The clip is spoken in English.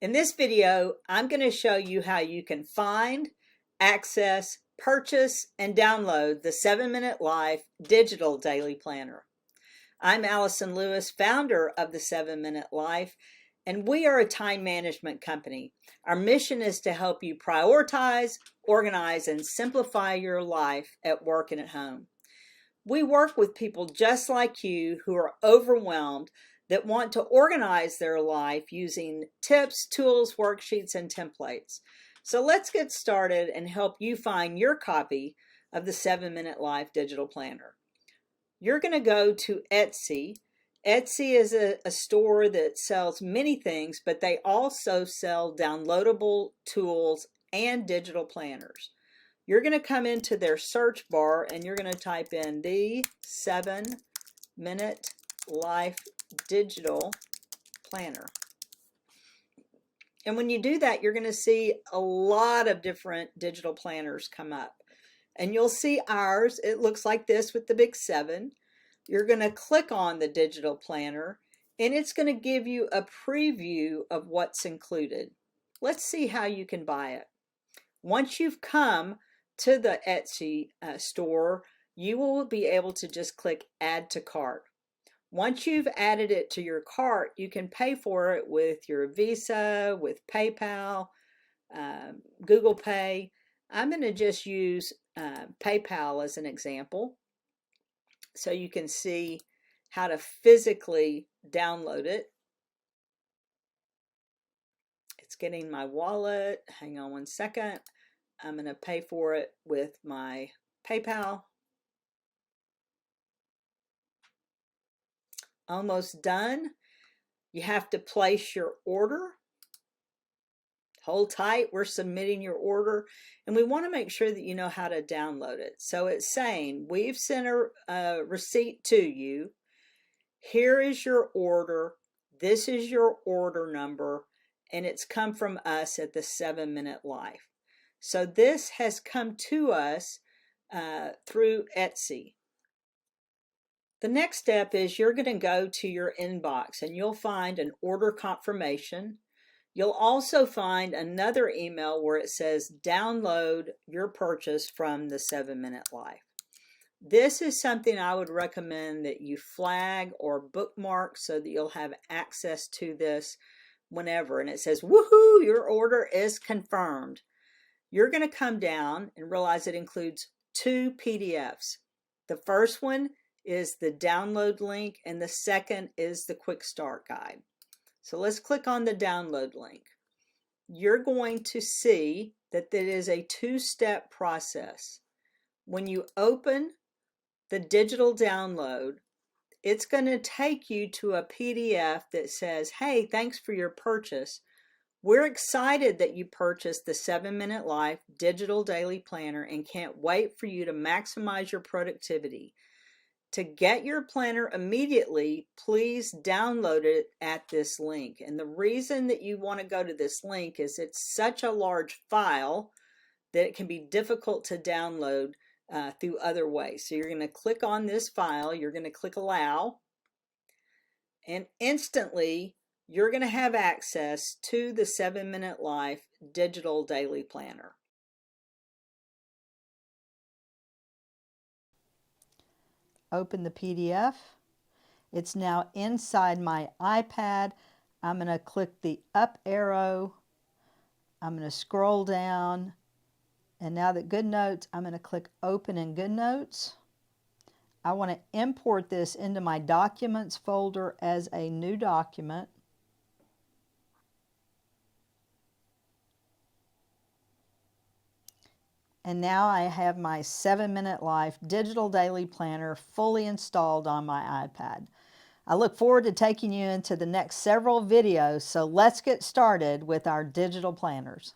In this video, I'm going to show you how you can find, access, purchase, and download the 7-Minute Life Digital Daily Planner. I'm Allyson Lewis, founder of the 7-Minute Life, and we are a time management company. Our mission is to help you prioritize, organize, and simplify your life at work and at home. We work with people just like you who are overwhelmed, that want to organize their life using tips, tools, worksheets, and templates. So let's get started and help you find your copy of the 7-Minute Life Digital Planner. You're going to go to Etsy. Etsy is a store that sells many things, but they also sell downloadable tools and digital planners. You're going to come into their search bar and you're going to type in the 7-Minute Life Digital Planner. And when you do that, you're going to see a lot of different digital planners come up. And you'll see ours. It looks like this with the big 7. You're going to click on the digital planner and it's going to give you a preview of what's included. Let's see how you can buy it. Once you've come to the Etsy store, you will be able to just click Add to Cart. Once you've added it to your cart, you can pay for it with your Visa, with PayPal, Google Pay. I'm going to just use PayPal as an example so you can see how to physically download it. It's getting my wallet. Hang on one second. I'm going to pay for it with my PayPal. Almost done. You have to place your order. Hold tight. We're submitting your order and we want to make sure that you know how to download it. So it's saying we've sent a receipt to you. Here is your order. This is your order number and it's come from us at the 7-Minute Life. So this has come to us through Etsy. The next step is you're going to go to your inbox and you'll find an order confirmation. You'll also find another email where it says download your purchase from the 7-Minute Life. This is something I would recommend that you flag or bookmark so that you'll have access to this whenever. And it says, woohoo, your order is confirmed. You're going to come down and realize it includes 2 PDFs. The first one is the download link and the second is the quick start guide. So let's click on the download link. You're going to see that it is a 2-step process. When you open the digital download, it's going to take you to a PDF that says, hey, thanks for your purchase. We're excited that you purchased the 7-Minute Life Digital Daily Planner and can't wait for you to maximize your productivity. To get your planner immediately, please download it at this link. And the reason that you want to go to this link is it's such a large file that it can be difficult to download through other ways. So you're going to click on this file, you're going to click Allow, and instantly you're going to have access to the 7-Minute Life Digital Daily Planner. Open the PDF. It's now inside my iPad. I'm going to click the up arrow. I'm going to scroll down. And now that GoodNotes, I'm going to click Open in GoodNotes. I want to import this into my Documents folder as a new document. And now I have my 7-Minute Life Digital Daily Planner fully installed on my iPad. I look forward to taking you into the next several videos, so let's get started with our digital planners.